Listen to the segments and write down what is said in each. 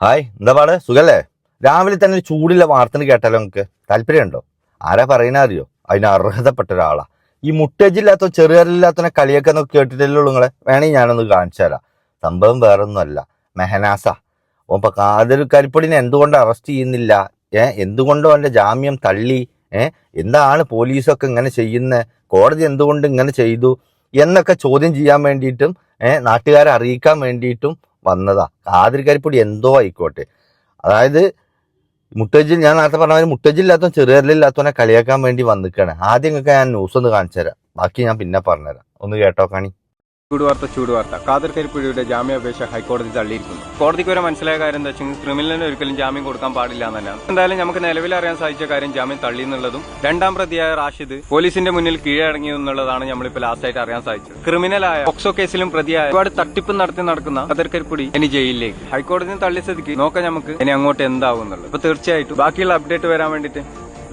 Hi, എന്താ പാട്? സുഖല്ലേ? രാവിലെ തന്നെ ഒരു ചൂടുള്ള വാർത്തന് കേട്ടാലോ? നിങ്ങൾക്ക് താല്പര്യമുണ്ടോ? ആരാ പറയണ അറിയോ? അതിന് അർഹതപ്പെട്ട ഒരാളാ. ഈ മുട്ടേജില്ലാത്ത ചെറുകരലില്ലാത്തവനെ കളിയാക്കാന്നൊക്കെ കേട്ടിട്ടല്ലോ നിങ്ങളെ. വേണമെങ്കിൽ ഞാനൊന്ന് കാണിച്ചു തരാം. സംഭവം വേറൊന്നുമല്ല, മെഹനാസ. ഇപ്പൊ കാതിർ കരിപ്പൊടിനെ എന്തുകൊണ്ട് അറസ്റ്റ് ചെയ്യുന്നില്ല? എന്തുകൊണ്ടോ അവന്റെ ജാമ്യം തള്ളി? എന്താണ് പോലീസൊക്കെ ഇങ്ങനെ ചെയ്യുന്നത്? കോടതി എന്തുകൊണ്ട് ഇങ്ങനെ ചെയ്തു എന്നൊക്കെ ചോദ്യം ചെയ്യാൻ വേണ്ടിയിട്ടും നാട്ടുകാരെ അറിയിക്കാൻ വേണ്ടിയിട്ടും വന്നതാ. കാതിർ കരിപ്പൊടി എന്തോ ആയിക്കോട്ടെ. അതായത് മുട്ടജിൽ, ഞാൻ നേരത്തെ പറഞ്ഞ മാതിരി മുട്ടജില്ലാത്തവൻ ചെറുകരലില്ലാത്തവനെ കളിയാക്കാൻ വേണ്ടി വന്നിക്കാണ്. ആദ്യം നിങ്ങൾക്ക് ഞാൻ ന്യൂസ് ഒന്ന് കാണിച്ചു തരാം, ബാക്കി ഞാൻ പിന്നെ പറഞ്ഞുതരാം. ഒന്ന് കേട്ടോ കാണി. ചൂടുവാർത്ത കാതിർ കരിപ്പൊടിയുടെ ജാമ്യാപേക്ഷ ഹൈക്കോടതി തള്ളിയിരിക്കുന്നു. കോടതിക്ക് വരെ മനസ്സിലായ കാര്യം എന്താ വെച്ചാൽ ക്രിമിനലിന് ഒരിക്കലും ജാമ്യം കൊടുക്കാൻ പാടില്ല എന്നല്ല. എന്തായാലും നമുക്ക് നിലവിൽ അറിയാൻ സാധിച്ച കാര്യം ജാമ്യം തള്ളി എന്നുള്ളതും രണ്ടാം പ്രതിയായ റാഷിദ് പോലീസിന്റെ മുന്നിൽ കീഴടങ്ങി എന്നുള്ളതാണ് നമ്മളിപ്പോൾ ലാസ്റ്റ് ആയിട്ട് അറിയാൻ സാധിച്ചത്. ക്രിമിനലായ പോക്സോ കേസിലും പ്രതിയായ ഒരുപാട് തട്ടിപ്പ് നടക്കുന്ന കാതിർ കരിപ്പൊടി ഇനി ജയിലിലേക്ക്. ഹൈക്കോടതി തള്ളിയ സ്ഥിതിക്ക് നോക്കാം നമുക്ക് ഇനി അങ്ങോട്ട് എന്താവും എന്നുള്ളത്. അപ്പൊ തീർച്ചയായിട്ടും ബാക്കിയുള്ള അപ്ഡേറ്റ് വരാൻ വേണ്ടിയിട്ട്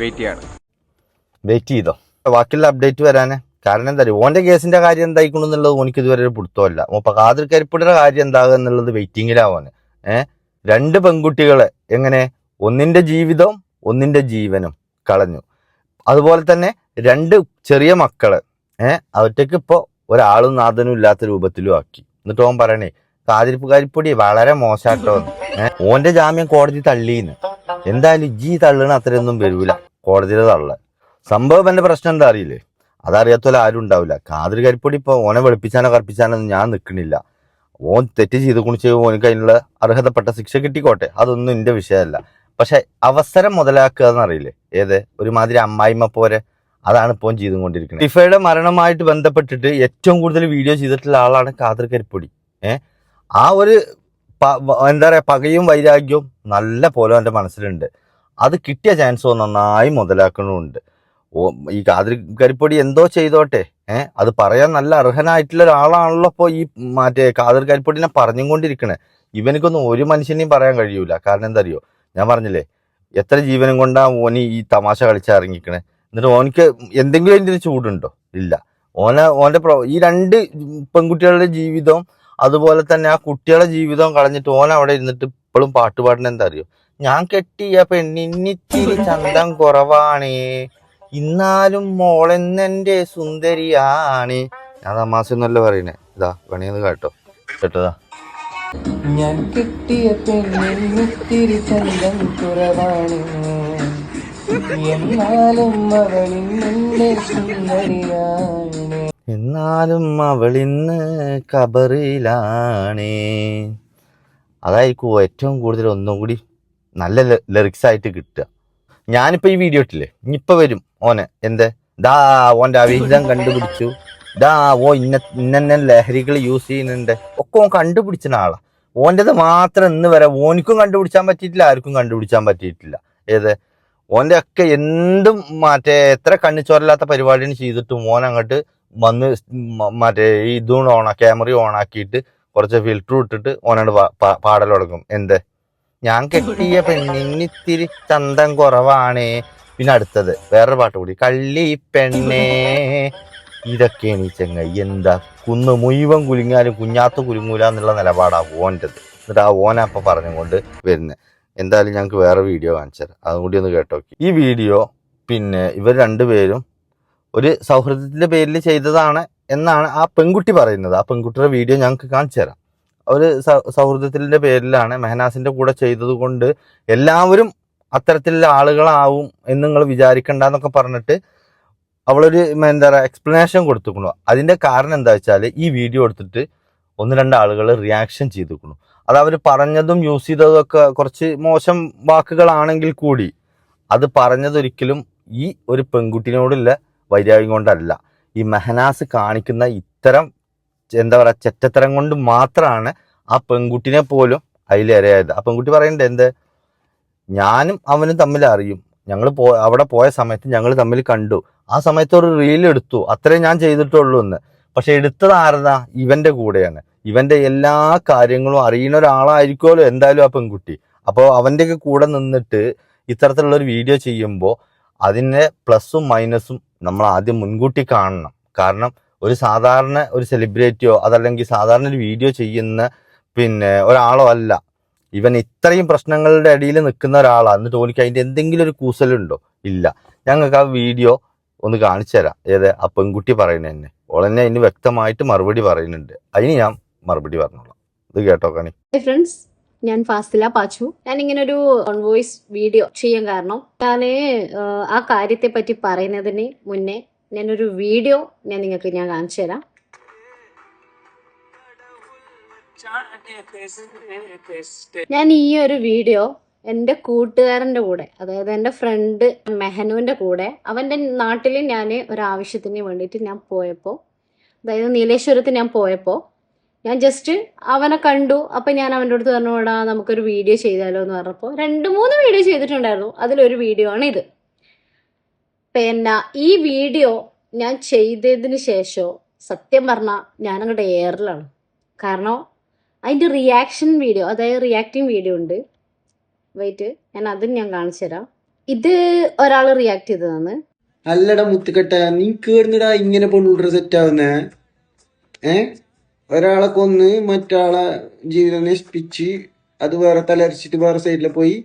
വെയിറ്റ് ചെയ്തോ. ബാക്കിയുള്ള അപ്ഡേറ്റ് വരാന് കാരണം എന്താ പറയുക, ഓന്റെ കേസിന്റെ കാര്യം എന്തായിക്കണം എന്നുള്ളത് ഓനിക്ക് ഇതുവരെ ഒരു പിടുത്തമല്ല. ഇപ്പൊ കാതിർ കരിപ്പൊടിയുടെ കാര്യം എന്താകുക എന്നുള്ളത് വെയിറ്റിങ്ങിലാവാന്. രണ്ട് പെൺകുട്ടികളെ എങ്ങനെ ഒന്നിന്റെ ജീവിതവും ഒന്നിന്റെ ജീവനും കളഞ്ഞു. അതുപോലെ തന്നെ രണ്ട് ചെറിയ മക്കളെ അവറ്റക്ക് ഇപ്പൊ ഒരാളും നാഥനും ഇല്ലാത്ത രൂപത്തിലും ആക്കി. എന്നിട്ട് ഓൻ പറയണേ കാതിർ കരിപ്പൊടി വളരെ മോശാട്ടോ. ഓന്റെ ജാമ്യം കോടതി തള്ളീന്ന്. എന്തായാലും ഈ തള്ളണ അത്രയൊന്നും വരൂല കോടതിയുടെ തള്ള. സംഭവം എന്റെ പ്രശ്നം എന്താ അറിയില്ലേ? അതറിയാത്തോലെ ആരും ഉണ്ടാവില്ല. കാതിർ കരിപ്പൊടി ഇപ്പൊ ഓനെ വെളുപ്പിച്ചാനോ കറുപ്പിച്ചാനൊന്നും ഞാൻ നിൽക്കണില്ല. ഓൻ തെറ്റ് ചെയ്ത് കുണിച്ച് ഓനക്ക് അതിനുള്ള അർഹതപ്പെട്ട ശിക്ഷ കിട്ടിക്കോട്ടെ, അതൊന്നും എന്റെ വിഷയമല്ല. പക്ഷെ അവസരം മുതലാക്കുക എന്നറിയില്ലേ, ഒരുമാതിരി അമ്മായിമ്മ പോരെ, അതാണ് ഇപ്പോൾ ചെയ്തും കൊണ്ടിരിക്കുന്നത്. ടിഫയുടെ മരണമായിട്ട് ബന്ധപ്പെട്ടിട്ട് ഏറ്റവും കൂടുതൽ വീഡിയോ ചെയ്തിട്ടുള്ള ആളാണ് കാതിർ കരിപ്പൊടി. ആ ഒരു എന്താ പറയാ, പകയും വൈരാഗ്യവും നല്ല പോലെ എൻ്റെ മനസ്സിലുണ്ട്. അത് കിട്ടിയ ചാൻസ് നന്നായി മുതലാക്കണമുണ്ട്. ഈ കാതിർ കരിപ്പൊടി എന്തോ ചെയ്തോട്ടെ, അത് പറയാൻ നല്ല അർഹനായിട്ടുള്ള ഒരാളാണല്ലോ ഇപ്പോൾ ഈ മറ്റേ കാതിർ കരിപ്പൊടിനെ പറഞ്ഞും കൊണ്ടിരിക്കണേ. ഇവനക്കൊന്നും ഒരു മനുഷ്യനെയും പറയാൻ കഴിയൂല. കാരണം എന്താ അറിയോ, ഞാൻ പറഞ്ഞില്ലേ എത്ര ജീവനും കൊണ്ടാ ഓന് ഈ തമാശ കളിച്ചിറങ്ങിക്കണേ. എന്നിട്ട് ഓനക്ക് എന്തെങ്കിലും അതിൻ്റെ ചൂടുണ്ടോ? ഇല്ല. ഓന്റെ ഈ രണ്ട് പെൺകുട്ടികളുടെ ജീവിതവും അതുപോലെ തന്നെ ആ കുട്ടികളുടെ ജീവിതവും കളഞ്ഞിട്ട് ഓൻ അവിടെ ഇരുന്നിട്ട് ഇപ്പോഴും പാട്ടുപാടുന്ന എന്താ അറിയോ, ഞാൻ കെട്ടിയ പെണ്ണിന്നിത്തിരി ചന്തം കുറവാണേ, ഇന്നാലും മോളെന്നെന്റെ സുന്ദരിയാണ്. ഞാൻ തമാശന്നല്ല പറയണേ. ഇതാ പണിയെന്ന് കേട്ടതാ. ഞാൻ കെട്ടിയ പെണ്ണിന്നിത്തിരി ചന്തം കുറവാണ്, എന്നാലും അവളിന്നെന്റെ സുന്ദരിയാണ്, എന്നാലും അവളിന്ന് കബറിലാണ്. അതായിരിക്കും ഏറ്റവും കൂടുതൽ ഒന്നും കൂടി നല്ല ലിറിക്സ് ആയിട്ട് കിട്ടുക. ഞാനിപ്പോ ഈ വീഡിയോ ഇട്ടില്ലേ, ഇനിയിപ്പോ വരും ഓനെ ദാ ഓന്റെ അവിഹിതം കണ്ടുപിടിച്ചു, ഇന്ന ലഹരികൾ യൂസ് ചെയ്യുന്നുണ്ട് ഒക്കെ ഓൻ കണ്ടുപിടിച്ച ആളാ. ഓൻ്റെത് മാത്രം ഇന്ന് വരെ ഓനിക്കും കണ്ടുപിടിച്ചാൻ പറ്റിയിട്ടില്ല, ആർക്കും കണ്ടുപിടിച്ചാൻ പറ്റിയിട്ടില്ല. ഓന്റെ ഒക്കെ എന്തും എത്ര കണ്ണിച്ചോരല്ലാത്ത പരിപാടിയാണ് ചെയ്തിട്ടും ഓൻ അങ്ങോട്ട് വന്ന് ഈ ക്യാമറ ഓണാക്കിയിട്ട് കുറച്ച് ഫിൽറ്റർ ഇട്ടിട്ട് ഓനാണ്ട് പാടൽ തുടങ്ങും. ഞാൻ കെട്ടിയ പെണ്ണിന്നിത്തിരി ചന്തം കുറവാണേ. പിന്നെ അടുത്തത് വേറൊരു പാട്ട് കൂടി, കള്ളി പെണ്ണേ. ഇതൊക്കെയാണ് ഈ ചെങ്ങായി എന്താ കുന്ന് മുഴുവൻ കുലുങ്ങാലും കുഞ്ഞാത്ത കുലുങ്ങൂല എന്നുള്ള നിലപാടാ ഓൻ്റെത്. എന്നിട്ട് ആ ഓനപ്പ പറഞ്ഞുകൊണ്ട് വരുന്നത്. എന്തായാലും ഞങ്ങൾക്ക് വേറെ വീഡിയോ കാണിച്ചു തരാം, അതും കൂടി ഒന്ന് കേട്ടോ. ഈ വീഡിയോ പിന്നെ ഇവർ രണ്ടുപേരും ഒരു സൗഹൃദത്തിന്റെ പേരിൽ ചെയ്തതാണ് എന്നാണ് ആ പെൺകുട്ടി പറയുന്നത്. ആ പെൺകുട്ടിയുടെ വീഡിയോ ഞങ്ങൾക്ക് കാണിച്ചു തരാം. ഒരു സൗഹൃദത്തിന്റെ പേരിലാണ്, മെഹനാസിന്റെ കൂടെ ചെയ്തത് കൊണ്ട് എല്ലാവരും അത്തരത്തിലുള്ള ആളുകളാവും എന്ന് നിങ്ങൾ വിചാരിക്കണ്ടെന്നൊക്കെ പറഞ്ഞിട്ട് അവളൊരു എന്താ പറയുക എക്സ്പ്ലനേഷൻ കൊടുത്തിരിക്കണു. അതിന്റെ കാരണം എന്താ വെച്ചാൽ ഈ വീഡിയോ എടുത്തിട്ട് 1-2 ആളുകൾ റിയാക്ഷൻ ചെയ്തിരിക്കണു. അത് അവർ പറഞ്ഞതും യൂസ് ചെയ്തതും ഒക്കെ കുറച്ച് മോശം വാക്കുകളാണെങ്കിൽ കൂടി അത് പറഞ്ഞതൊരിക്കലും ഈ ഒരു പെൺകുട്ടിനോടുള്ള വൈരാഗ്യം കൊണ്ടല്ല. ഈ മെഹനാസ് കാണിക്കുന്ന ഇത്തരം എന്താ പറയുക ചെറ്റത്തരം കൊണ്ട് മാത്രമാണ് ആ പെൺകുട്ടിനെ പോലും അതിലേറെയായത്. ആ പെൺകുട്ടി പറയണ്ടേ, ഞാനും അവനും തമ്മിൽ അറിയും, ഞങ്ങൾ അവിടെ പോയ സമയത്ത് ഞങ്ങൾ തമ്മിൽ കണ്ടു, ആ സമയത്ത് ഒരു റീൽ എടുത്തു, അത്രേ ഞാൻ ചെയ്തിട്ടുള്ളൂ എന്ന്. പക്ഷെ എടുത്തത് ആരതാ? ഇവന്റെ കൂടെയാണ്. ഇവന്റെ എല്ലാ കാര്യങ്ങളും അറിയുന്ന ഒരാളായിരിക്കുമല്ലോ എന്തായാലും ആ പെൺകുട്ടി. അപ്പോൾ അവൻ്റെയൊക്കെ കൂടെ നിന്നിട്ട് ഇത്തരത്തിലുള്ള ഒരു വീഡിയോ ചെയ്യുമ്പോൾ അതിൻ്റെ പ്ലസും മൈനസും നമ്മൾ ആദ്യം മുൻകൂട്ടി കാണണം. കാരണം ഒരു സെലിബ്രിറ്റിയോ അതല്ലെങ്കിൽ സാധാരണ ഒരു വീഡിയോ ചെയ്യുന്ന ഒരാളോ അല്ല ഇവൻ ഇത്രയും പ്രശ്നങ്ങളുടെ ഇടയിൽ നിൽക്കുന്ന ഒരാളാണ്. എന്നിട്ട് ഓനിക്ക് അതിന്റെ എന്തെങ്കിലും ഒരു കൂസലുണ്ടോ? ഇല്ല. ഞങ്ങൾക്ക് ആ വീഡിയോ ഒന്ന് കാണിച്ചു തരാം. ഏത് ആ പെൺകുട്ടി പറയുന്നത് തന്നെ. ഓളെന്നെ അതിന് വ്യക്തമായിട്ട് മറുപടി പറയുന്നുണ്ട്. അതിന് ഞാൻ മറുപടി പറഞ്ഞോളാം. ഇത് കേട്ടോ കണി. ഫ്രണ്ട്സ്, ഞാൻ ഫാസില പാച്ചു. ഞാൻ ഇങ്ങനെ ഒരു ഓൺ വോയിസ് വീഡിയോ ചെയ്യാൻ കാരണം ഞാൻ ആ കാര്യത്തെ പറ്റി പറയുന്നതിന് മുന്നേ ഞാനൊരു വീഡിയോ നിങ്ങൾക്ക് കാണിച്ചു തരാം. ഞാൻ ഈ ഒരു വീഡിയോ എൻ്റെ കൂട്ടുകാരൻ്റെ കൂടെ, അതായത് എൻ്റെ ഫ്രണ്ട് മെഹനുവിൻ്റെ കൂടെ, അവൻ്റെ നാട്ടിൽ ഞാൻ ഒരാവശ്യത്തിന് വേണ്ടിയിട്ട് ഞാൻ പോയപ്പോൾ, അതായത് നീലേശ്വരത്ത് ഞാൻ പോയപ്പോൾ ഞാൻ ജസ്റ്റ് അവനെ കണ്ടു. അപ്പം ഞാൻ അവൻ്റെ അടുത്ത് പറഞ്ഞോടാ നമുക്കൊരു വീഡിയോ ചെയ്താലോ എന്ന് പറഞ്ഞപ്പോൾ 2-3 വീഡിയോ ചെയ്തിട്ടുണ്ടായിരുന്നു. അതിലൊരു വീഡിയോ ആണ് ഇത്. പിന്നെ ഈ വീഡിയോ ഞാൻ ചെയ്തതിന് ശേഷം സത്യം പറഞ്ഞാൽ ഞാനങ്ങോട്ട് എയറിലാണ്. കാരണം അതിൻ്റെ റിയാക്ഷൻ വീഡിയോ, അതായത് റിയാക്ടിങ് വീഡിയോ ഉണ്ട്. വെയിറ്റ്, ഞാൻ കാണിച്ചു തരാം. ഇത് ഒരാൾ റിയാക്ട് ചെയ്തതാണ്. അല്ലടാ മുത്തുകെട്ട, നീ കേടുന്നിടാ ഇങ്ങനെ പെണ്ണുള്ള സെറ്റ് ആവുന്നേ. ഒരാളെ കൊന്ന് മറ്റാളെ ജീവിതം നശിപ്പിച്ച് അത് വേറെ തലരിച്ചിട്ട് വേറെ സൈഡിൽ പോയി.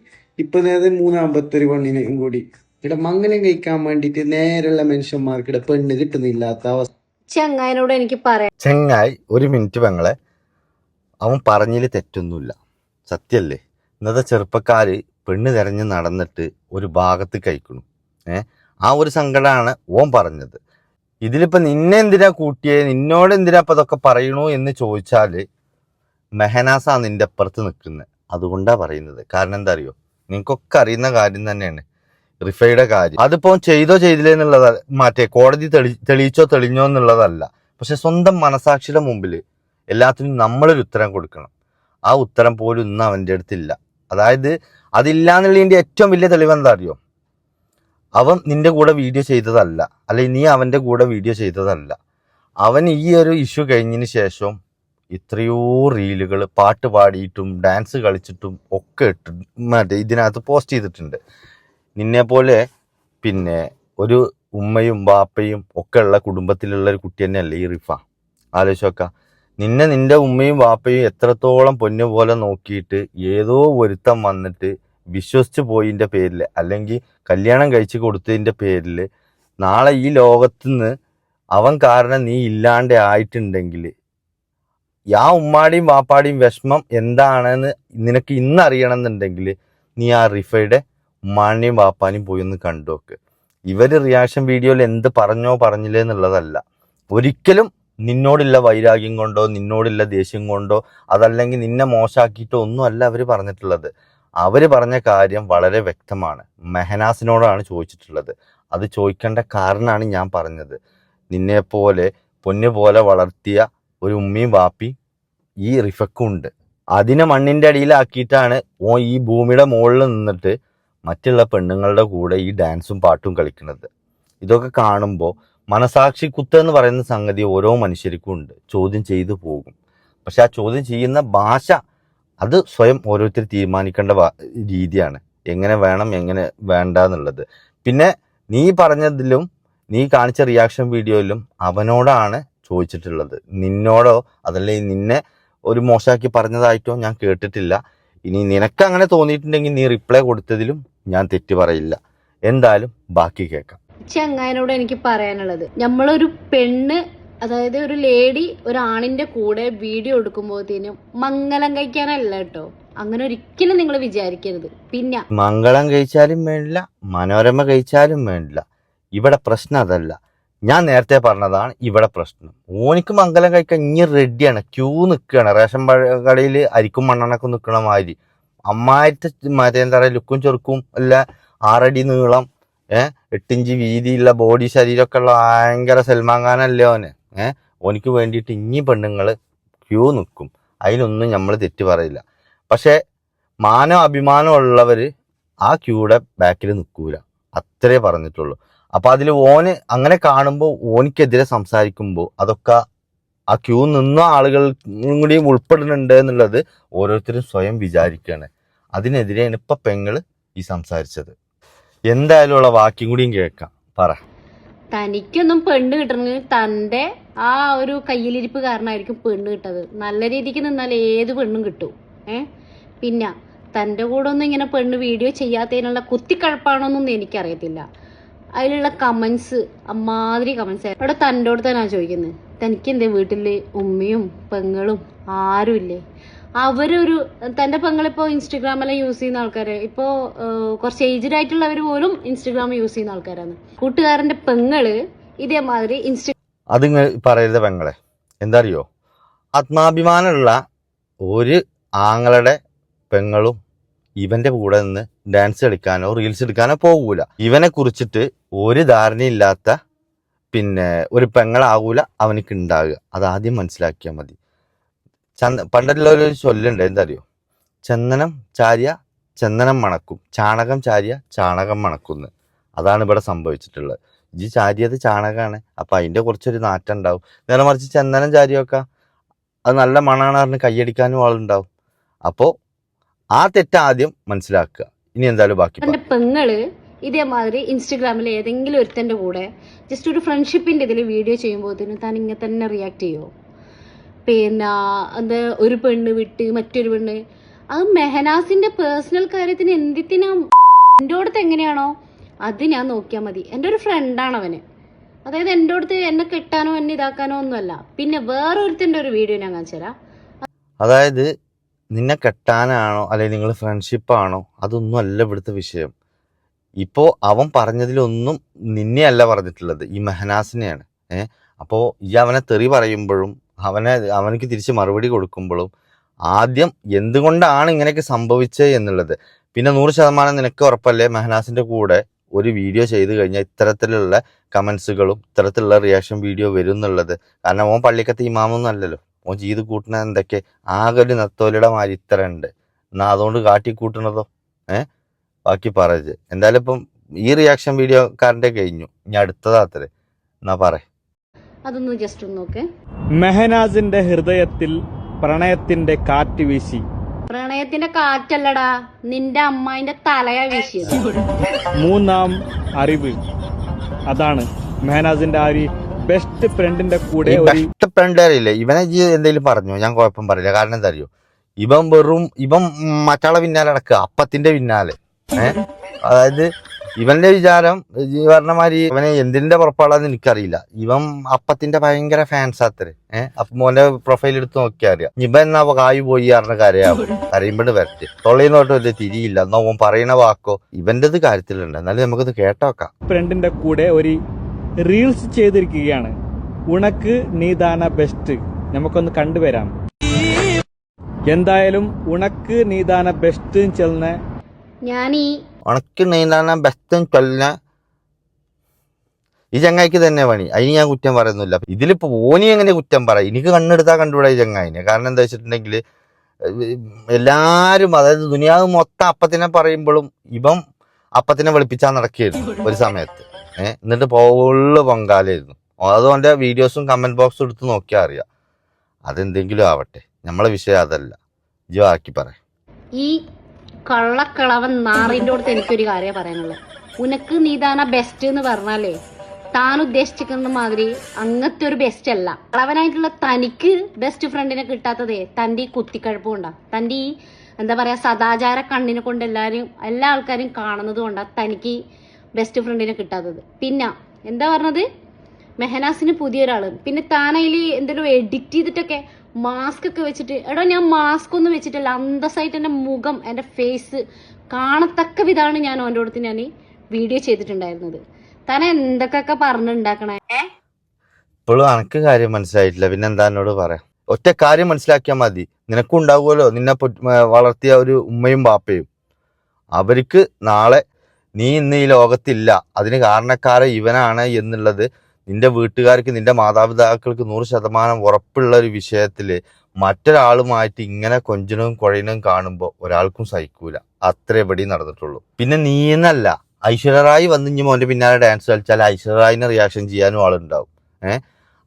ഇപ്പൊ നേരെ 3-5 പെണ്ണിനെയും കൂടി ഇവിടെ മംഗലം കഴിക്കാൻ വേണ്ടിട്ട് നേരെയുള്ള മനുഷ്യന്മാർക്ക് ഇവിടെ പെണ്ണ് കിട്ടുന്നില്ലാത്ത അവസ്ഥ. ചെങ്ങായിനോട് എനിക്ക് പറയാം. ചെങ്ങായി, ഒരു മിനിറ്റ് പെങ്ങളെ, അവൻ പറഞ്ഞതിൽ തെറ്റൊന്നുമില്ല, സത്യല്ലേ? ഇന്നത്തെ ചെറുപ്പക്കാര് പെണ്ണ് തിരഞ്ഞ് നടന്നിട്ട് ഒരു ഭാഗത്ത് കഴിക്കണം. ആ ഒരു സങ്കടമാണ് ഓൻ പറഞ്ഞത്. ഇതിലിപ്പോൾ നിന്നെ എന്തിനാ കൂട്ടിയേ, നിന്നോട് എന്തിനാ ഇപ്പം അതൊക്കെ പറയണു എന്ന് ചോദിച്ചാൽ മെഹനാസാ നിന്റെ അപ്പുറത്ത് നിൽക്കുന്നത്. അതുകൊണ്ടാണ് പറയുന്നത്. കാരണം എന്താ അറിയോ, നിങ്ങൾക്കൊക്കെ അറിയുന്ന കാര്യം തന്നെയാണ് റിഫയുടെ കാര്യം. അതിപ്പോൾ ചെയ്തോ ചെയ്തില്ലേ എന്നുള്ളതല്ല, മറ്റേ കോടതി തെളിയിച്ചോ തെളിഞ്ഞോ എന്നുള്ളതല്ല. പക്ഷെ സ്വന്തം മനസാക്ഷിയുടെ മുമ്പിൽ എല്ലാത്തിനും നമ്മളൊരു ഉത്തരം കൊടുക്കണം. ആ ഉത്തരം പോലും ഇന്ന് അവൻ്റെ അടുത്തില്ല. അതായത് അതില്ല എന്നുള്ളതിൻ്റെ ഏറ്റവും വലിയ തെളിവ് എന്താ അറിയോ, അവൻ നിന്റെ കൂടെ വീഡിയോ ചെയ്തതല്ല, അല്ലെങ്കിൽ നീ അവൻ്റെ കൂടെ വീഡിയോ ചെയ്തതല്ല. അവൻ ഈ ഒരു ഇഷ്യൂ കഴിഞ്ഞതിന് ശേഷം എത്രയോ റീലുകൾ പാട്ട് പാടിയിട്ടും ഡാൻസ് കളിച്ചിട്ടും ഒക്കെ മറ്റേ ഇതിനകത്ത് പോസ്റ്റ് ചെയ്തിട്ടുണ്ട്. നിന്നെപ്പോലെ പിന്നെ ഒരു ഉമ്മയും ബാപ്പയും ഒക്കെ ഉള്ള കുടുംബത്തിലുള്ള ഒരു കുട്ടി തന്നെയല്ലേ ഈ റിഫ. ആലോചിച്ച് നോക്കാം, നിന്റെ ഉമ്മയും ബാപ്പയും എത്രത്തോളം പൊന്നു പോലെ നോക്കിയിട്ട് ഏതോ ഒരുത്തം വന്നിട്ട് വിശ്വസിച്ച് പോയതിൻ്റെ പേരിൽ, അല്ലെങ്കിൽ കല്യാണം കഴിച്ച് കൊടുത്തതിൻ്റെ പേരിൽ നാളെ ഈ ലോകത്തുനിന്ന് അവൻ കാരണം നീ ഇല്ലാണ്ട് ആയിട്ടുണ്ടെങ്കിൽ ആ ഉമ്മാടിയും ബാപ്പാടിയും വിഷമം എന്താണെന്ന് നിനക്ക് ഇന്ന് അറിയണമെന്നുണ്ടെങ്കിൽ നീ ആ റിഫയുടെ ഉമ്മാണിയും ബാപ്പാനെയും പോയി ഒന്ന് കണ്ടുനോക്ക്. ഇവർ റിയാക്ഷൻ വീഡിയോയിൽ എന്ത് പറഞ്ഞോ പറഞ്ഞില്ലേ എന്നുള്ളതല്ല. ഒരിക്കലും നിന്നോടുള്ള വൈരാഗ്യം കൊണ്ടോ നിന്നോടുള്ള ദേഷ്യം കൊണ്ടോ അതല്ലെങ്കിൽ നിന്നെ മോശമാക്കിയിട്ടോ ഒന്നുമല്ല അവർ പറഞ്ഞിട്ടുള്ളത്. അവർ പറഞ്ഞ കാര്യം വളരെ വ്യക്തമാണ്. മെഹനാസിനോടാണ് ചോദിച്ചിട്ടുള്ളത്. അത് ചോദിക്കേണ്ട കാരണമാണ് ഞാൻ പറഞ്ഞത്. നിന്നെപ്പോലെ പൊന്നുപോലെ വളർത്തിയ ഒരു ഉമ്മയും വാപ്പി ഈ റിഫക്കുണ്ട്. അതിനെ മണ്ണിൻ്റെ അടിയിലാക്കിയിട്ടാണ് ഓ ഈ ഭൂമിയുടെ മുകളിൽ നിന്നിട്ട് മറ്റുള്ള പെണ്ണുങ്ങളുടെ കൂടെ ഈ ഡാൻസും പാട്ടും കളിക്കുന്നത്. ഇതൊക്കെ കാണുമ്പോൾ മനസാക്ഷി കുത്തെന്ന് പറയുന്ന സംഗതി ഓരോ മനുഷ്യർക്കും ഉണ്ട്. ചോദ്യം ചെയ്തു പോകും. പക്ഷെ ആ ചോദ്യം ചെയ്യുന്ന ഭാഷ അത് സ്വയം ഓരോരുത്തർ തീരുമാനിക്കേണ്ട രീതിയാണ്. എങ്ങനെ വേണം എങ്ങനെ വേണ്ട എന്നുള്ളത്. പിന്നെ നീ പറഞ്ഞതിലും നീ കാണിച്ച റിയാക്ഷൻ വീഡിയോയിലും അവനോടാണ് ചോദിച്ചിട്ടുള്ളത്. നിന്നോടോ അതല്ലെങ്കിൽ നിന്നെ ഒരു മോശമാക്കി പറഞ്ഞതായിട്ടോ ഞാൻ കേട്ടിട്ടില്ല. ഇനി നിനക്ക് അങ്ങനെ തോന്നിയിട്ടുണ്ടെങ്കിൽ നീ റിപ്ലൈ കൊടുത്തതിലും ഞാൻ തെറ്റ് പറയില്ല. എന്തായാലും ബാക്കി കേൾക്കാം. ചെങ്ങായിനോട് എനിക്ക് പറയാനുള്ളത്, നമ്മളൊരു പെണ്ണ്, അതായത് ഒരു ലേഡി ഒരാണിന്റെ കൂടെ വീഡിയോ എടുക്കുമ്പോഴത്തേനും മംഗലം കഴിക്കാനല്ല കേട്ടോ. അങ്ങനെ ഒരിക്കലും നിങ്ങൾ വിചാരിക്കരുത്. പിന്നെ മംഗളം കഴിച്ചാലും വേണ്ടില്ല, മനോരമ കഴിച്ചാലും വേണ്ടില്ല. ഇവിടെ പ്രശ്നം അതല്ല. ഞാൻ നേരത്തെ പറഞ്ഞതാണ് ഇവിടെ പ്രശ്നം. ഓനിക്ക് മംഗലം കഴിക്കാൻ ഇനി റെഡിയാണ്, ക്യൂ നിൽക്കുകയാണ്. റേഷൻ കടയിൽ അരിക്കും മണ്ണെണ്ണക്കും നിൽക്കണ മാതിരി അമ്മായിട്ട് മറ്റേ എന്താ പറയുക ലുക്കും ചെറുക്കും അല്ല 6 അടി നീളം 8 ഇഞ്ച് വീതിയുള്ള ബോഡി ശരീരമൊക്കെ ഉള്ള ഭയങ്കര സൽമാൻ ഖാനല്ലേ ഓന്. ഓനിക്ക് വേണ്ടിയിട്ട് ഇനി പെണ്ണുങ്ങൾ ക്യൂ നിൽക്കും. അതിനൊന്നും നമ്മൾ തെറ്റ് പറയില്ല. പക്ഷെ മാനോ അഭിമാനം ഉള്ളവർ ആ ക്യൂയുടെ ബാക്കിൽ നിൽക്കൂല, അത്രേ പറഞ്ഞിട്ടുള്ളൂ. അപ്പം അതിൽ ഓന് അങ്ങനെ കാണുമ്പോൾ ഓനിക്കെതിരെ സംസാരിക്കുമ്പോൾ അതൊക്കെ ആ ക്യൂ നിന്ന ആളുകൾ കൂടി ഉൾപ്പെടുന്നുണ്ട് എന്നുള്ളത് ഓരോരുത്തരും സ്വയം വിചാരിക്കുകയാണ്. അതിനെതിരെയാണ് ഇപ്പം പെങ്ങള് ഈ സംസാരിച്ചത്. എന്തായാലും ഉള്ള വാക്യം കൂടിയും കേൾക്കാം. പറ. തനിക്കൊന്നും പെണ്ണ് കിട്ടണമെങ്കിൽ തൻ്റെ ആ ഒരു കയ്യിലിരിപ്പ് കാരണമായിരിക്കും പെണ്ണ് കിട്ടത്. നല്ല രീതിക്ക് നിന്നാൽ ഏത് പെണ്ണും കിട്ടും. പിന്നെ തൻ്റെ കൂടെ ഒന്നും ഇങ്ങനെ പെണ്ണ് വീഡിയോ ചെയ്യാത്തതിനുള്ള കുത്തിക്കഴപ്പാണോന്നൊന്നും എനിക്കറിയത്തില്ല. അതിലുള്ള കമൻസ് അമ്മാതിരി കമൻസ്. അവിടെ തൻ്റെ കൂടെ തന്നെ ചോദിക്കുന്നത്, തനിക്ക് എന്തേ വീട്ടിൽ ഉമ്മയും പെങ്ങളും ആരുമില്ലേ? അവരൊരു തൻ്റെ പെങ്ങളിപ്പോൾ ഇൻസ്റ്റഗ്രാമെല്ലാം യൂസ് ചെയ്യുന്ന ആൾക്കാർ, ഇപ്പോൾ കുറച്ച് ഏജ്ഡ് ആയിട്ടുള്ളവർ പോലും ഇൻസ്റ്റഗ്രാം യൂസ് ചെയ്യുന്ന ആൾക്കാരാണ്. കൂട്ടുകാരൻ്റെ പെങ്ങള് ഇതേമാതിരി അത് പറയരുത് പെങ്ങളെ. എന്താ അറിയോ, ആത്മാഭിമാനമുള്ള ഒരു ആങ്ങളുടെ പെങ്ങളും ഇവന്റെ കൂടെ നിന്ന് ഡാൻസ് കളിക്കാനോ റീൽസ് എടുക്കാനോ പോകൂല. ഇവനെ കുറിച്ചിട്ട് ഒരു ധാരണയില്ലാത്ത പിന്നെ ഒരു പെങ്ങളാകൂല അവനക്ക് ഉണ്ടാകുക. അതാദ്യം മനസ്സിലാക്കിയാൽ മതി. പണ്ടുള്ള ഒരു ചൊല്ലുണ്ട്, എന്താ അറിയോ, ചന്ദനം ചാരിയ ചന്ദനം മണക്കും, ചാണകം ചാരിയ ചാണകം മണക്കുന്നു. അതാണ് ഇവിടെ സംഭവിച്ചിട്ടുള്ളത്. ഈ ചാരിയത് ചാണകമാണ്, അപ്പൊ അതിന്റെ കുറച്ചൊരു നാറ്റം ഉണ്ടാവും. നേരെ മറിച്ച് ചന്ദനം ചാരിയൊക്കെ അത് നല്ല മണാണ് പറഞ്ഞ് കൈയടിക്കാനും ആളുണ്ടാവും. അപ്പോ ആ തെറ്റ് ആദ്യം മനസ്സിലാക്കുക. ഇനി എന്തായാലും ബാക്കി പെങ്ങള് ഇതേമാതിരി ഇൻസ്റ്റഗ്രാമിൽ ഏതെങ്കിലും ഒരുത്തൻ്റെ കൂടെ ജസ്റ്റ് ഒരു ഫ്രണ്ട്ഷിപ്പിൻ്റെ ഇതിൽ വീഡിയോ ചെയ്യുമ്പോഴത്തേനും താൻ ഇങ്ങനെ തന്നെ റിയാക്ട് ചെയ്യുമോ? പിന്നെ അത് ഒരു പെണ്ണ് വിട്ട് മറ്റൊരു പെണ്ണ്, അത് മെഹനാസിന്റെ പേഴ്സണൽ കാര്യത്തിന് എന്തിനാ എൻ്റെ അടുത്ത് എങ്ങനെയാണോ അത് ഞാൻ നോക്കിയാൽ മതി. എൻ്റെ ഒരു ഫ്രണ്ടാണ് അവന്. അതായത് എൻ്റെ അടുത്ത് എന്നെ കെട്ടാനോ എന്നെ ഇതാക്കാനോ ഒന്നുമല്ല. പിന്നെ വേറൊരുത്തിൻ്റെ ഒരു വീഡിയോ ഞാൻ കാണിച്ചു തരാം. അതായത് നിന്നെ കെട്ടാനാണോ അല്ലെങ്കിൽ നിങ്ങൾ ഫ്രണ്ട്ഷിപ്പാണോ, അതൊന്നും അല്ല ഇവിടുത്തെ വിഷയം. ഇപ്പോ അവൻ പറഞ്ഞതിലൊന്നും നിന്നെയല്ല പറഞ്ഞിട്ടുള്ളത്, ഈ മെഹനാസിനെയാണ്. അപ്പോൾ ഈ അവനെ തെറി പറയുമ്പോഴും അവനക്ക് തിരിച്ച് മറുപടി കൊടുക്കുമ്പോഴും ആദ്യം എന്തുകൊണ്ടാണ് ഇങ്ങനെയൊക്കെ സംഭവിച്ചത് എന്നുള്ളത്. പിന്നെ 100% നിനക്ക് ഉറപ്പല്ലേ മെഹനാസിന്റെ കൂടെ ഒരു വീഡിയോ ചെയ്ത് കഴിഞ്ഞാൽ ഇത്തരത്തിലുള്ള കമന്റ്സുകളും ഇത്തരത്തിലുള്ള റിയാക്ഷൻ വീഡിയോ വരും എന്നുള്ളത്. കാരണം ഓൻ പള്ളിക്കത്തെ ഇമാമൊന്നും അല്ലല്ലോ, ഓൻ ചെയ്ത് കൂട്ടുന്ന എന്തൊക്കെ ആകെ ഒരു നത്തോലിയുടെ മാതിരി ഇത്ര ഉണ്ട്. എന്നാ അതുകൊണ്ട് കാട്ടിക്കൂട്ടണതോ? ബാക്കി പറയ്. എന്തായാലും ഇപ്പം ഈ റിയാക്ഷൻ വീഡിയോക്കാരൻ്റെ കഴിഞ്ഞു, ഇനി അടുത്തതാത്രേ. എന്നാ പറ, അതൊന്ന് ജസ്റ്റ് ഒന്ന് നോക്ക്. മെഹനാസിന്റെ ഹൃദയത്തിൽ പ്രണയത്തിന്റെ കാറ്റ് വീശി. പ്രണയത്തിന്റെ കാറ്റല്ലടാ, നിന്റെ അമ്മായിന്റെ തലയാ വീശിയത്. മൂന്നാം അറിവ്, അതാണ് മെഹനാസിന്റെ ആ ബെസ്റ്റ് ഫ്രണ്ടിന്റെ കൂടെ. ബെസ്റ്റ് ഫ്രണ്ട് അറിയില്ലേ ഇവനെ എന്തെങ്കിലും പറഞ്ഞു ഞാൻ കുഴപ്പം പറയില്ല. കാരണം എന്താ അറിയോ, ഇവൻ മറ്റാളെ പിന്നാലെ നടക്കുക, അപ്പത്തിന്റെ പിന്നാലെ. അതായത് ഇവന്റെ വിചാരം ഈ പറഞ്ഞമാതിരി ഇവനെ എന്തിന്റെ പുറപ്പാടാന്ന് എനിക്കറിയില്ല. ഇവൻ അപ്പത്തിന്റെ ഭയങ്കര ഫാൻസ് അത്രേ. അപ്പൊ മോന്റെ പ്രൊഫൈൽ എടുത്ത് നോക്കിയാൽ അറിയാം. ഇവൻ എന്നാ കായ് പോയി പറഞ്ഞ കരയുമ്പോഴ് വരട്ടെ. തൊള്ളയിന്നോട്ട് വലിയ തിരിയില്ല. എന്നാ ഓൻ പറയുന്ന വാക്കോ ഇവന്റേത് കാര്യത്തിലുണ്ട്. എന്നാലും നമുക്കൊന്ന് കേട്ടോക്കാം. ഫ്രണ്ടിന്റെ കൂടെ ഒരു റീൽസ് ചെയ്തിരിക്കുകയാണ്. ഉണക്ക് നീദാന ബെസ്റ്റ്. നമുക്കൊന്ന് കണ്ടുവരാം. എന്തായാലും ഉണക്ക് നീദാന ബെസ്റ്റ് ചെല്ലുന്ന ഉണക്ക് നീന്താന ബെസ്റ്റ് ചൊല്ല ഈ ചങ്ങായിക്ക് തന്നെ പണി. അതിന് ഞാൻ കുറ്റം പറയുന്നില്ല. ഇതിലിപ്പോ ഓനി എങ്ങനെ കുറ്റം പറയും? എനിക്ക് കണ്ണെടുത്താൽ കണ്ടുകൂടാ ഈ ചങ്ങായിനെ. കാരണം എന്താ വെച്ചിട്ടുണ്ടെങ്കിൽ എല്ലാരും, അതായത് ദുനിയാവ് മൊത്തം അപ്പത്തിനെ പറയുമ്പോഴും ഇവൻ അപ്പത്തിനെ വെളുപ്പിച്ചാൽ നടക്കുകയായിരുന്നു ഒരു സമയത്ത്. എന്നിട്ട് ഫുള്ള് പൊങ്കാലായിരുന്നു. അതുകൊണ്ട് വീഡിയോസും കമന്റ് ബോക്സും എടുത്ത് നോക്കിയാൽ അറിയാം. അതെന്തെങ്കിലും ആവട്ടെ, നമ്മളെ വിഷയം അതല്ല. ഇജ്ജ് ബാക്കി പറ. ഈ കള്ളക്കളവൻ നാറിൻ്റെ അടുത്ത് എനിക്കൊരു കാര്യം പറയാനുള്ളത്. ഉനക്ക് നീതാന ബെസ്റ്റ് എന്ന് പറഞ്ഞാലേ താൻ ഉദ്ദേശിക്കുന്ന മാതിരി അങ്ങനത്തെ ഒരു ബെസ്റ്റ് അല്ല. കളവനായിട്ടുള്ള തനിക്ക് ബെസ്റ്റ് ഫ്രണ്ടിനെ കിട്ടാത്തതേ തൻ്റെ ഈ കുത്തിക്കഴപ്പ് കൊണ്ടാ. തൻ്റെ ഈ എന്താ പറയാ സദാചാര കണ്ണിനെ കൊണ്ട് എല്ലാ ആൾക്കാരും കാണുന്നത് കൊണ്ടാണ് തനിക്ക് ബെസ്റ്റ് ഫ്രണ്ടിനെ കിട്ടാത്തത്. പിന്നെ എന്താ പറഞ്ഞത്, മെഹനാസിന് പുതിയൊരാള്. പിന്നെ താനതിൽ എന്തെങ്കിലും എഡിറ്റ് ചെയ്തിട്ടൊക്കെ മാസ്ക് ഒക്കെ വെച്ചിട്ട്, എടോ ഞാൻ മാസ്ക് ഒന്നും വെച്ചിട്ടില്ല, അന്തസ്സായിട്ട് എൻ്റെ മുഖം എൻ്റെ ഫേസ് കാണത്തക്ക വിധമാണ് ഞാൻ അവൻ്റെ അടുത്ത് ഞാൻ വീഡിയോ ചെയ്തിട്ടുണ്ടായിരുന്നത്. താൻ എന്തൊക്കെ പറഞ്ഞുണ്ടാക്കണേ? ഇപ്പോഴും അനക്ക് കാര്യം മനസ്സിലായിട്ടില്ല. പിന്നെ എന്താ എന്നോട് പറയാം. ഒറ്റ കാര്യം മനസ്സിലാക്കിയാൽ മതി. നിനക്കും ഉണ്ടാവുമല്ലോ നിന്നെ വളർത്തിയ ഒരു ഉമ്മയും ബാപ്പയും. അവർക്ക് നാളെ നീ ഇന്ന് ഈ ലോകത്തില്ല, അതിന് കാരണക്കാരൻ ഇവനാണ് എന്നുള്ളത് നിന്റെ വീട്ടുകാർക്ക് നിന്റെ മാതാപിതാക്കൾക്ക് 100% ഉറപ്പുള്ള ഒരു വിഷയത്തില് മറ്റൊരാളുമായിട്ട് ഇങ്ങനെ കൊഞ്ചനും കുഴയനും കാണുമ്പോൾ ഒരാൾക്കും സഹിക്കൂല. അത്രേ എവിടെ നടന്നിട്ടുള്ളൂ. പിന്നെ നീ എന്നല്ല, ഐശ്വര്യറായി വന്ന് ഇനി മോന്റെ പിന്നാലെ ഡാൻസ് കളിച്ചാൽ ഐശ്വര്യറായിനെ റിയാക്ഷൻ ചെയ്യാനും ആളുണ്ടാവും.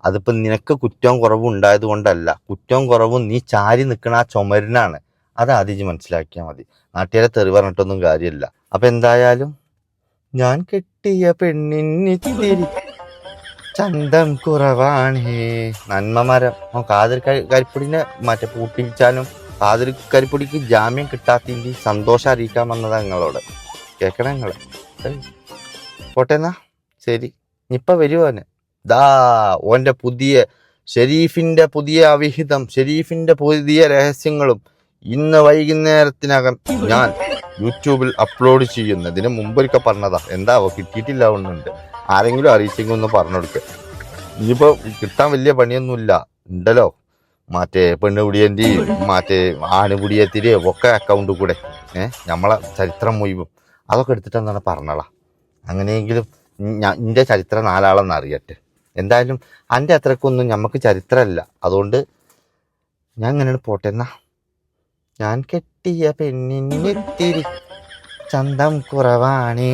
അതിപ്പോ നിനക്ക് കുറ്റവും കുറവും ഉണ്ടായത് കൊണ്ടല്ല, കുറ്റവും കുറവും നീ ചാരി നിൽക്കണ ആ ചുമരിനാണ്. അത് ആദ്യം മനസ്സിലാക്കിയാൽ മതി. നാട്ടുകാരെ തെറി പറഞ്ഞിട്ടൊന്നും കാര്യമില്ല. അപ്പൊ എന്തായാലും ഞാൻ കെട്ടിയ പെണ്ണിന്നിത്തിരി ചന്തം കുറവാണ് നന്മമരം. കാതിൽ കരിപ്പൊടിനെ മറ്റേ പൂട്ടിച്ചാലും കാതിരിക്കരിപ്പൊടിക്ക് ജാമ്യം കിട്ടാത്തതിൻ്റെ സന്തോഷം അറിയിക്കാൻ വന്നതാ നിങ്ങളോട്. കേൾക്കണം നിങ്ങളെ. പോട്ടെ എന്നാ, ശരി. ഇപ്പം വരുവാന് ദാ ഓൻ്റെ പുതിയ ഷെരീഫിൻ്റെ പുതിയ അവിഹിതം, ഷെരീഫിൻ്റെ പുതിയ രഹസ്യങ്ങളും ഇന്ന് വൈകുന്നേരത്തിനകം ഞാൻ യൂട്യൂബിൽ അപ്ലോഡ് ചെയ്യുന്നതിന് മുമ്പൊരിക്കൽ പറഞ്ഞതാ. എന്താവോ കിട്ടിയിട്ടില്ല ഒന്നുണ്ട്. ആരെങ്കിലും അറിയിച്ചെങ്കിൽ ഒന്ന് പറഞ്ഞു കൊടുക്കുക. ഇനിയിപ്പോൾ കിട്ടാൻ വലിയ പണിയൊന്നുമില്ല ഉണ്ടല്ലോ. മറ്റേ പെണ്ണുപിടിയൻ്റെയും മറ്റേ ആണുപിടിയത്തിൻ്റെയും ഒക്കെ അക്കൗണ്ടിൽ കൂടെ നമ്മളെ ചരിത്രം മുഴുവൻ അതൊക്കെ എടുത്തിട്ട് എന്താണ് പറഞ്ഞോളാം. അങ്ങനെയെങ്കിലും എൻ്റെ ചരിത്രം 4 ആളെന്ന് അറിയട്ടെ. എന്തായാലും എൻ്റെ അത്രക്കൊന്നും നമുക്ക് ചരിത്രമല്ല. അതുകൊണ്ട് ഞാൻ ഇങ്ങനെയാണ് പോട്ടെ എന്നാ. ഞാൻ കെട്ടിയ പെണ്ണിന് ഇത്തിരി ചന്തം കുറവാണേ.